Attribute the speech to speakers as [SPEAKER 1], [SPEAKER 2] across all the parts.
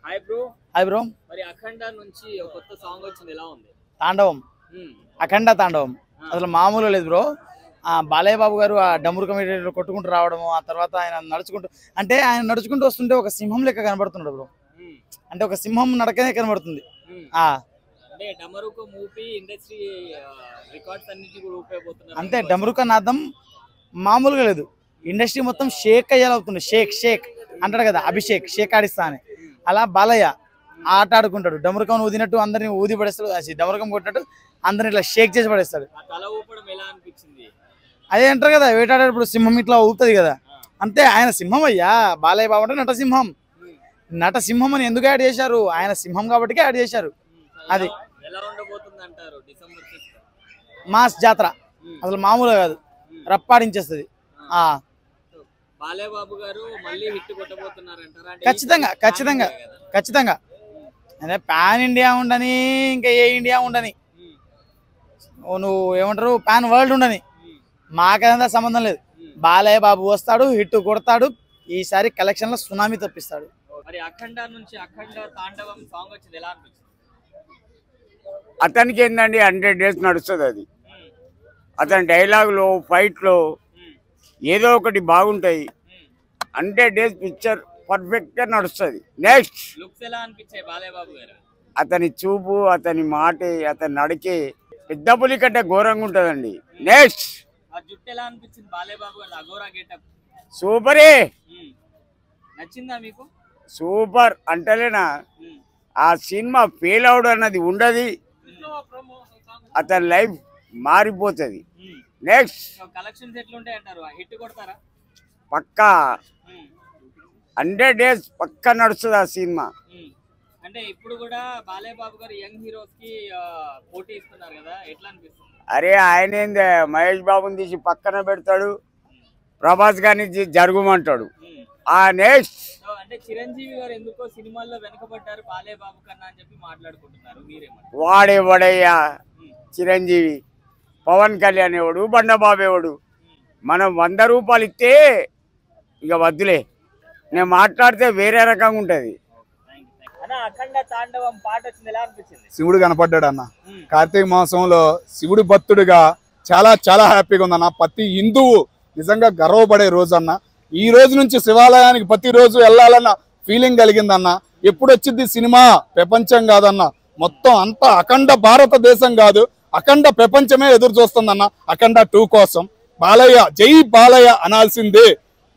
[SPEAKER 1] Hi bro.
[SPEAKER 2] Hi bro.
[SPEAKER 1] మరి అఖండ నుంచి ఒక కొత్త సాంగ్ వచ్చింది, ఎలా ఉంది?
[SPEAKER 2] తాండవం, అఖండ తాండవం అసలు మామూలు లేదు బ్రో. బాలయ్య బాబు గారు ఆ డమ్మురు మీడియాలో కొట్టుకుంటూ రావడము, ఆ తర్వాత ఆయన నడుచుకుంటూ వస్తుంటే ఒక సింహం లెక్క కనబడుతున్నాడు బ్రో. అంటే ఒక సింహం నడకనే కనబడుతుంది.
[SPEAKER 1] అంటే డమరుక మూవీ ఇండస్ట్రీ రికార్డ్స్ అన్నిటి కూడా ఊపైపోతున్నారు.
[SPEAKER 2] అంతే, డమరుక నాదం మామూలుగా లేదు. ఇండస్ట్రీ మొత్తం షేక్ అయ్యేలావుతుంది. షేక్ షేక్ అంటాడు కదా, అభిషేక్ షేక్ ఆడిస్తా అని. అలా బాలయ్య ఆట ఆడుకుంటాడు. డమరుకం ఊదినట్టు అందరిని ఊది పడేస్తాడు. డమరుకం కొట్టినట్టు అందరిని ఇట్లా షేక్ చేసి పడేస్తాడు.
[SPEAKER 1] తల ఊపడం ఎలా అనిపించింది?
[SPEAKER 2] అదే అంటారు కదా, వేటాడేటప్పుడు సింహం ఇట్లా ఊపుతుంది కదా, అంతే. ఆయన సింహం అయ్యా. బాలయ్య బాబు అంటే నటసింహం. నటసింహం అని ఎందుకు యాడ్ చేశారు? ఆయన సింహం కాబట్టి యాడ్ చేశారు. అది
[SPEAKER 1] ఎలా ఉండబోతుంది అంటారు? డిసెంబర్ 6
[SPEAKER 2] మాస్ జాతర అసలు మామూలుగా కాదు, రప్పాడించేస్తుంది.
[SPEAKER 1] బాలయ్య బాబు గారు మళ్ళీ హిట్ కొట్టబోతున్నారు అంటారా?
[SPEAKER 2] ఖచ్చితంగా ఖచ్చితంగా ఖచ్చితంగా. అదే పాన్ ఇండియా ఉండని, ఇంకా ఏ ఇండియా ఉండని, నువ్వు ఏమంటారు పాన్ వరల్డ్ ఉండని, మాకదంతా సంబంధం లేదు. బాలయ్య బాబు వస్తాడు, హిట్ కొడతాడు. ఈసారి కలెక్షన్లో సునామీ తప్పిస్తాడు.
[SPEAKER 1] మరి అఖండ నుంచి అఖండ తాండవం సాంగ్ వచ్చింది, ఎలా అనిపించింది?
[SPEAKER 3] అతనికి ఏంటండి 100 days నడుస్తుంది అది. అతని డైలాగులో ఫైట్లో ఏదో ఒకటి బాగుంటాయి. 100 days పిక్చర్ పర్ఫెక్ట్గా నడుస్తుంది. నెక్స్ట్
[SPEAKER 1] లుక్స్ ఎలా అనిపించాయి బాలయ్య బాబు గారు?
[SPEAKER 3] అతని చూపు, అతని మాటే, అతని నడికే పెద్ద పులి కంటే ఘోరంగా ఉంటుందండి. నెక్స్ట్
[SPEAKER 1] ఆ జుట్టు ఎలా అనిపించింది బాలయ్య బాబు గారు? అఘోరా గెటప్
[SPEAKER 3] సూపరే.
[SPEAKER 1] నచ్చిందా మీకు?
[SPEAKER 3] సూపర్ అంటలేనా? ఆ సినిమా ఫెయిల్ అవడం అన్నది ఉండదు. అతని లైఫ్ మారిపోతుంది. నెక్స్ట్
[SPEAKER 1] కలెక్షన్స్ ఎట్లుంటాయి అంటారు? హిట్ కొడతారా?
[SPEAKER 3] పక్కా 100 days పక్కా నడుస్తుంది ఆ సినిమా.
[SPEAKER 1] అంటే ఇప్పుడు కూడా బాలయ్య బాబు గారు యంగ్ హీరోస్ కి పోటీ ఇస్తున్నారు కదా, ఎట్లా అనిపిస్తుంది?
[SPEAKER 3] అరే ఆయన ఏంది, మహేష్ బాబుని తీసి పక్కన పెడతాడు, ప్రభాస్ గారిని జరుగుమంటాడు. నెక్స్ట్
[SPEAKER 1] అంటే చిరంజీవి గారు ఎందుకో సినిమాల్లో వెనకబడ్డారు బాలయ్య బాబు కన్నా అని చెప్పి మాట్లాడుకుంటున్నారు, మీరేమంటారు?
[SPEAKER 3] వాడేవాడయ్యా చిరంజీవి? పవన్ కళ్యాణ్ ఎవడు, బండబాబు ఎవడు? మనం 100 రూపాయలు ఇస్తే ఇక వద్దులే, నేను మాట్లాడితే వేరే రకంగా ఉంటుంది.
[SPEAKER 1] అఖండ తాండవం పాట వచ్చింది, ఎలా అనిపించింది?
[SPEAKER 4] శివుడు కనపడ్డాడు అన్న. కార్తీక మాసంలో శివుడు భక్తుడిగా చాలా చాలా హ్యాపీగా ఉందన్న. ప్రతి హిందువు నిజంగా గర్వపడే రోజు అన్న. ఈ రోజు నుంచి శివాలయానికి ప్రతిరోజు వెళ్ళాలన్న ఫీలింగ్ కలిగిందన్న. ఎప్పుడు వచ్చింది సినిమా? ప్రపంచం కాదన్న, మొత్తం అంతా అఖండ భారతదేశం కాదు, అఖండ ప్రపంచమే ఎదురు చూస్తుందన్న అఖండ 2 కోసం. బాలయ్య, జై బాలయ్య అనాల్సిందే.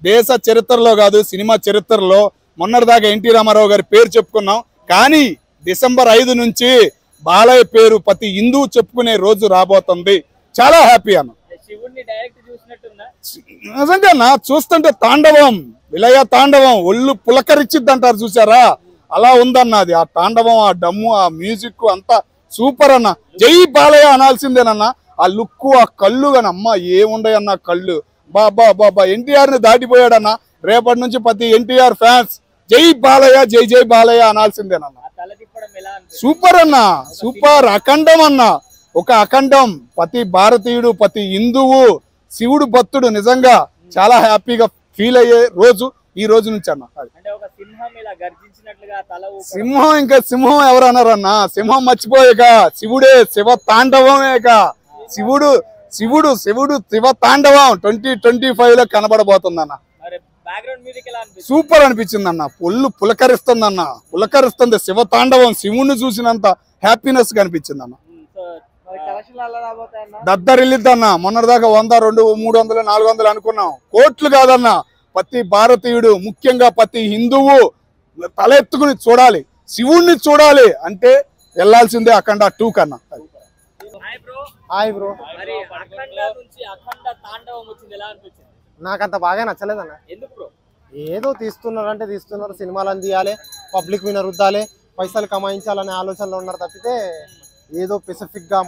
[SPEAKER 4] దేశ చరిత్రలో కాదు, సినిమా చరిత్రలో. మొన్నటిదాకా ఎన్టీ రామారావు గారి పేరు చెప్పుకున్నాం, కానీ డిసెంబర్ 5 నుంచి బాలయ్య పేరు ప్రతి హిందువు చెప్పుకునే రోజు రాబోతుంది. చాలా హ్యాపీ అన్న. నిజంగా చూస్తుంటే తాండవం, విలయ తాండవం, ఒళ్ళు పులకరిచ్చిద్ది అంటారు చూసారా, అలా ఉందన్న అది. ఆ తాండవం, ఆ డమ్ము, ఆ మ్యూజిక్ అంతా సూపర్ అన్న. జై బాలయ్య అనాల్సిందేనన్న. ఆ లుక్కు, ఆ కళ్ళు కానీ అమ్మ ఏముండయన్న కళ్ళు. బాబా బాబా ఎన్టీఆర్ ని దాటిపోయాడన్న. రేపటి నుంచి ప్రతి ఎన్టీఆర్ ఫ్యాన్స్ జై బాలయ్య, జై జై బాలయ్య అనాల్సిందేనన్న. సూపర్ అన్న, సూపర్. అఖండం అన్న, ఒక అఖండం. ప్రతి భారతీయుడు, ప్రతి హిందువు శివుడు భక్తుడు నిజంగా చాలా హ్యాపీగా ఫీల్ అయ్యే రోజు ఈ రోజు నుంచి అన్న. సింహం ఇంకా సింహం ఎవరు అన్నారన్న? సింహం మర్చిపోయాక శివుడే, శివ తాండవమేక. శివుడు శివుడు శివుడు శివ తాండవం 2025 లో కనబడబోతుందన్న. సూపర్ అనిపించింది అన్న. పొల్లు పులకరిస్తుంది, శివ తాండవం. శివుణ్ణి చూసినంత హ్యాపీనెస్ కనిపించింది అన్న. దద్దరిల్లిద్దన్న. మొన్నటిదాకా 100, 200, 300, 400 అనుకున్నాం, కోట్లు కాదన్న. ప్రతి భారతీయుడు, ముఖ్యంగా ప్రతి హిందువు తలెత్తుకుని చూడాలి, శివుణ్ణి చూడాలి అంటే వెళ్లాల్సిందే అఖండ 2 కన్నా.
[SPEAKER 2] Hi bro.
[SPEAKER 5] నాకంత బాగా నచ్చలేదన్న. ఏదో తీస్తున్నారు, సినిమాలను తీయాలి, పబ్లిక్ మీద రుద్దాలి, పైసలు కమాయించాలనే ఆలోచనలో ఉన్నారు తప్పితే ఏదో స్పెసిఫిక్ గా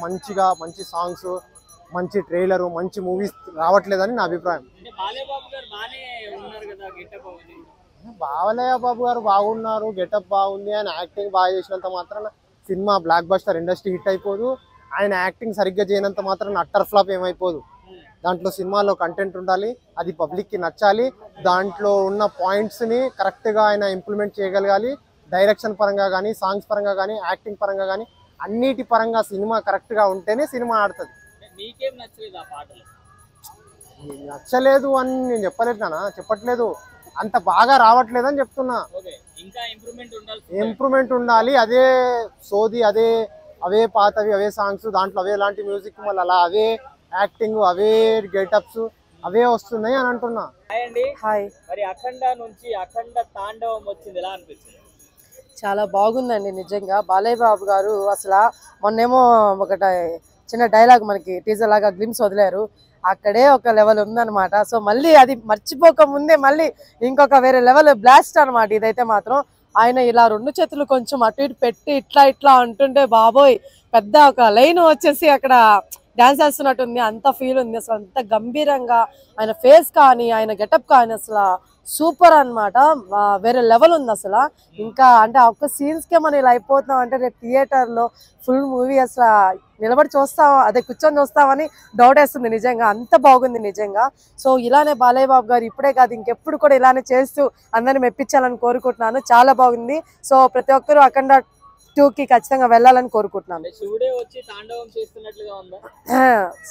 [SPEAKER 5] మంచి సాంగ్స్, మంచి ట్రైలర్, మంచి మూవీస్ రావట్లేదని నా అభిప్రాయం. బాలయ్య బాబు గారు బాగున్నారు, గెటప్ బాగుంది, ఆయన యాక్టింగ్ బాగా చేసినంత మాత్రాన cinema block buster industry hit అయిపోదు. ఆయన యాక్టింగ్ సరిగ్గా చేయనంత మాత్రాన అట్టర్ ఫ్లాప్ ఏమైపోదు. దాంట్లో సినిమాలో కంటెంట్ ఉండాలి, అది పబ్లిక్కి నచ్చాలి, దాంట్లో ఉన్న పాయింట్స్ని కరెక్ట్గా ఆయన ఇంప్లిమెంట్ చేయగలగాలి, డైరెక్షన్ పరంగా కానీ, సాంగ్స్ పరంగా కానీ, యాక్టింగ్ పరంగా కానీ, అన్నిటి పరంగా సినిమా కరెక్ట్గా ఉంటేనే సినిమా ఆడుతుంది.
[SPEAKER 1] మీకేం నచ్చలేదు ఆ పాటలు?
[SPEAKER 5] నచ్చలేదు అని నేను చెప్పట్లేదు, అంత బాగా రావట్లేదు అని చెప్తున్నా.
[SPEAKER 1] ఇంకా
[SPEAKER 5] ఇంప్రూవ్మెంట్ ఉండాలి. అదే సోది, అవే పాతవి, అవే సాంగ్స్, దాంట్లో అవే లాంటి మ్యూజిక్, మళ్ళీ అలా అవే యాక్టింగ్, అవే గెటప్స్ అవే వస్తున్నాయి అని అంటున్నా.
[SPEAKER 6] హాయ్.
[SPEAKER 1] మరి అఖండ నుంచి అఖండ తాండవం వచ్చింది, ఎలా అనిపించింది?
[SPEAKER 6] చాలా బాగుందండి నిజంగా. బాలయ్య బాబు గారు అసలు మొన్నేమో ఒకటి చిన్న డైలాగ్ మనకి టీజర్ లాగా గ్లిమ్స్ వదిలేరు, అక్కడే ఒక లెవెల్ ఉందన్నమాట. సో మళ్ళీ అది మర్చిపోక ముందే మళ్ళీ ఇంకొక వేరే లెవెల్ బ్లాస్ట్ అనమాట ఇదైతే మాత్రం. ఆయన ఇలా 2 చేతులు కొంచెం అటు ఇటు పెట్టి ఇట్లా అంటుంటే బాబోయ్, పెద్ద ఒక లైన్ వచ్చేసి అక్కడ డాన్స్ చేస్తున్నట్టుంది, అంత ఫీల్ ఉంది అసలు. అంత గంభీరంగా ఆయన ఫేస్ కానీ, ఆయన గెటప్ కానీ అసలు సూపర్ అన్నమాట. వేరే లెవెల్ ఉంది అసలు. ఇంకా అంటే ఒక్క సీన్స్కే మనం ఇలా అయిపోతున్నాం అంటే రేపు థియేటర్లో ఫుల్ మూవీ అసలు నిలబడి చూస్తాం, అదే కూర్చొని చూస్తామని డౌట్ వేస్తుంది నిజంగా, అంత బాగుంది నిజంగా. సో ఇలానే బాలయ్య బాబు గారు ఇప్పుడే కాదు ఇంకెప్పుడు కూడా ఇలానే చేస్తూ అందరిని మెప్పించాలని కోరుకుంటున్నాను. చాలా బాగుంది. సో ప్రతి ఒక్కరూ అఖండ 2కి ఖచ్చితంగా వెళ్ళాలని కోరుకుంటున్నాను.
[SPEAKER 1] శివుడే వచ్చి తాండవం చేస్తున్నట్లుగా ఉందా?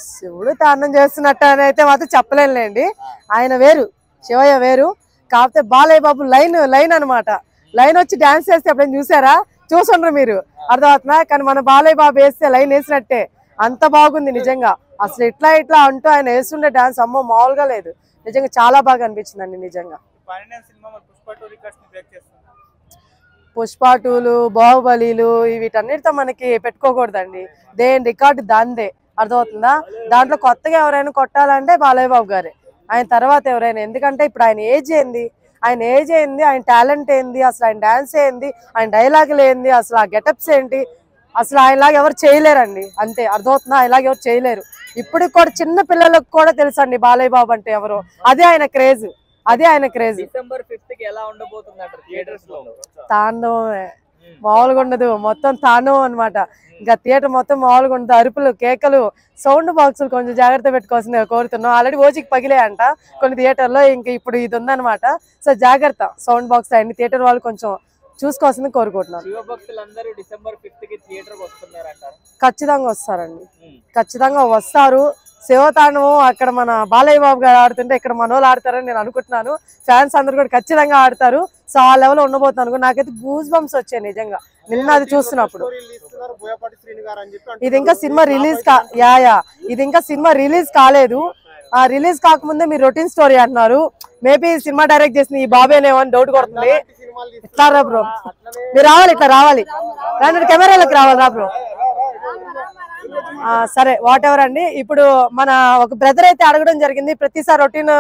[SPEAKER 6] శివుడు తాండవం చేస్తున్నట్టు అని అయితే మాత్రం చెప్పలేనులేండి. ఆయన వేరు, శివయ్య వేరు. కాకపోతే బాలయ్య బాబు లైన్ అనమాట. లైన్ వచ్చి డాన్స్ చేస్తే ఎప్పుడైనా చూసారా? చూసుండ్రు మీరు, అర్థమవుతుందా? కానీ మన బాలయ్య బాబు వేస్తే లైన్ వేసినట్టే, అంత బాగుంది నిజంగా. అసలు ఇట్లా అంటూ ఆయన వేస్తుండే డాన్స్ అమ్మో మామూలుగా లేదు, నిజంగా చాలా బాగా అనిపించిందండి నిజంగా. పుష్ప 2లు, బాహుబలిలు వీటన్నిటితో మనకి పెట్టుకోకూడదండి. దేని రికార్డు దాందే, అర్థమవుతుందా? దాంట్లో కొత్తగా ఎవరైనా కొట్టాలంటే బాలయ్య బాబు గారే, ఆయన తర్వాత ఎవరైనా. ఎందుకంటే ఇప్పుడు ఆయన ఏజ్ ఏంది, ఆయన టాలెంట్ ఏంది, అసలు ఆయన డాన్స్ ఏంది, ఆయన డైలాగులు ఏంది, అసలు ఆ గెటప్స్ ఏంటి, అసలు ఆయనలాగా ఎవరు చేయలేరండి. అంతే, అర్థమవుతుందా? ఆయనలాగా ఎవరు చేయలేరు. ఇప్పుడు కూడా చిన్న పిల్లలకు కూడా తెలుసండి బాలయ్య బాబు అంటే ఎవరు. అదే ఆయన క్రేజ్.
[SPEAKER 1] డిసెంబర్ 5th ఎలా ఉండబోతుందంటారు థియేటర్స్ లో?
[SPEAKER 6] తాండవమే, మామూలుగా ఉండదు. మొత్తం తాండవం అనమాట. ఇంకా థియేటర్ మొత్తం మామూలుగా ఉండదు. అరుపులు, కేకలు, సౌండ్ బాక్సులు కొంచెం జాగ్రత్త పెట్టుకోవాల్సింది కోరుతున్నాం. ఆల్రెడీ ఓజికి పగిలాయంట కొన్ని థియేటర్లో, ఇంక ఇప్పుడు ఇది ఉందన్నమాట. సో జాగ్రత్త, సౌండ్ బాక్స్ అన్ని థియేటర్ వాళ్ళు కొంచెం చూసుకోవాల్సింది కోరుకుంటున్నాను.
[SPEAKER 1] శివభక్తులందరూ డిసెంబర్ 5కి థియేటర్ వస్తున్నారంటారు?
[SPEAKER 6] ఖచ్చితంగా వస్తారండి, ఖచ్చితంగా వస్తారు. శివతాండవం అక్కడ మన బాలయ్య బాబు గారు ఆడుతుంటే ఇక్కడ మనోళ్ళు ఆడతారని నేను అనుకుంటున్నాను. ఫ్యాన్స్ అందరు కూడా ఖచ్చితంగా ఆడతారు. సో ఆ లెవెల్ ఉండబోతున్నాను. నాకైతే గూస్ బంప్స్ వచ్చాయి నిజంగా నిన్న అది చూస్తున్నప్పుడు. ఇది ఇంకా సినిమా రిలీజ్ కాలేదు. రిలీజ్ కాకముందే మీరు రొటీన్ స్టోరీ అంటున్నారు. మేబీ సినిమా డైరెక్ట్ చేసిన ఈ బాబేనేమో అని డౌట్ కొడుతుంది. ఇట్లా రా బ్రో, మీరు రావాలి, ఇట్లా రావాలి, కెమెరాలకు రావాలి రా బ్రో. సరే, వాట్ ఎవర్ అండి. ఇప్పుడు మన ఒక బ్రదర్ అయితే అడగడం జరిగింది, ప్రతిసారి రొటీన్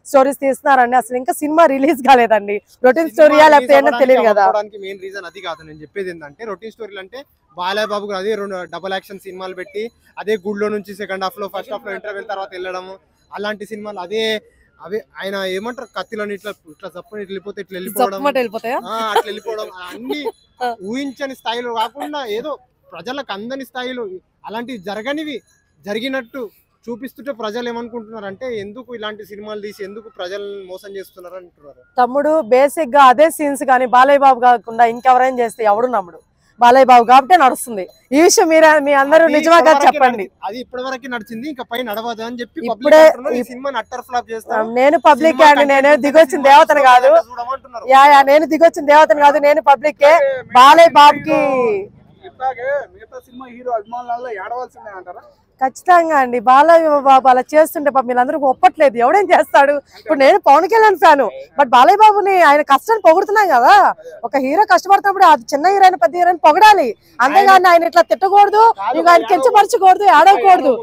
[SPEAKER 6] స్టోరీస్ తీస్తున్నారండి. అసలు ఇంకా సినిమా రిలీజ్ కాలేదండి. రొటీన్ స్టోరీయా లేకపోతే ఏంటో తెలియదు కదా.
[SPEAKER 5] మెయిన్ రీజన్ అది కాదు. నేను చెప్పేది ఏంటంటే, రొటీన్ స్టోరీలు అంటే బాలయ్య బాబు అదే 2 డబుల్ యాక్షన్ సినిమాలు పెట్టి అదే గుడ్లో నుంచి సెకండ్ హాఫ్ లో ఫస్ట్ హాఫ్ లో ఇంటర్వెల్ తర్వాత వెళ్ళడము, అలాంటి సినిమాలు అవే ఆయన ఏమంటారు, కత్తిలోని ఇట్లా చప్పుని వెళ్ళిపోతే ఇట్లా వెళ్ళిపోవడం, అట్లా వెళ్ళిపోవడం, అన్ని ఊహించని స్థాయిలో కాకుండా ఏదో ప్రజలకు అందని స్థాయిలో అలాంటివి జరిగినట్టు చూపిస్తుంటే ప్రజలు ఏమనుకుంటున్నారు అంటే, ఎందుకు ఇలాంటి సినిమాలు తీసి ఎందుకు ప్రజలను మోసం చేస్తున్నారు అంటున్నారు.
[SPEAKER 6] తమ్ముడు బేసిక్ గా అదే సీన్స్ కానీ బాలయ్య బాబు కాకుండా ఇంకెవరైనా చేస్తే ఎవడు నమ్ముడు. బాలయ్య బాబు కాబట్టి నడుస్తుంది ఈ విషయం. మీ అందరూ నిజంగా చెప్పండి.
[SPEAKER 5] అది ఇప్పటి వరకు నడిచింది, ఇంకా పై నడవదు అని చెప్పి
[SPEAKER 6] ఇప్పుడే
[SPEAKER 5] సినిమాని అట్టర్ ఫ్లాప్ చేస్తారు.
[SPEAKER 6] నేను పబ్లిక్ అండి, నేను దిగొచ్చిన దేవతను కాదు. నేను దిగొచ్చిన దేవతను కాదు, నేను పబ్లిక్. బాలయ్య బాబుకి ఖచ్చితంగా అండి బాలయ్య బాబు అలా చేస్తుంటే పాపం వీళ్ళందరూ ఒప్పట్లేదు. ఎవడేం చేస్తాడు? ఇప్పుడు నేను పవన్ కళ్యాణ్ ఫ్యాను, బట్ బాలయ్య బాబుని ఆయన కష్టాన్ని పొగుడుతున్నాం కదా. ఒక హీరో కష్టపడుతున్నప్పుడు అది చిన్న హీరోయిన్ పెద్ద హీరోయిన్ పొగడాలి, అంతేగాని ఆయన ఇట్లా తిట్టకూడదు, ఇంకా ఆయన కించపరచకూడదు, ఆడకూడదు.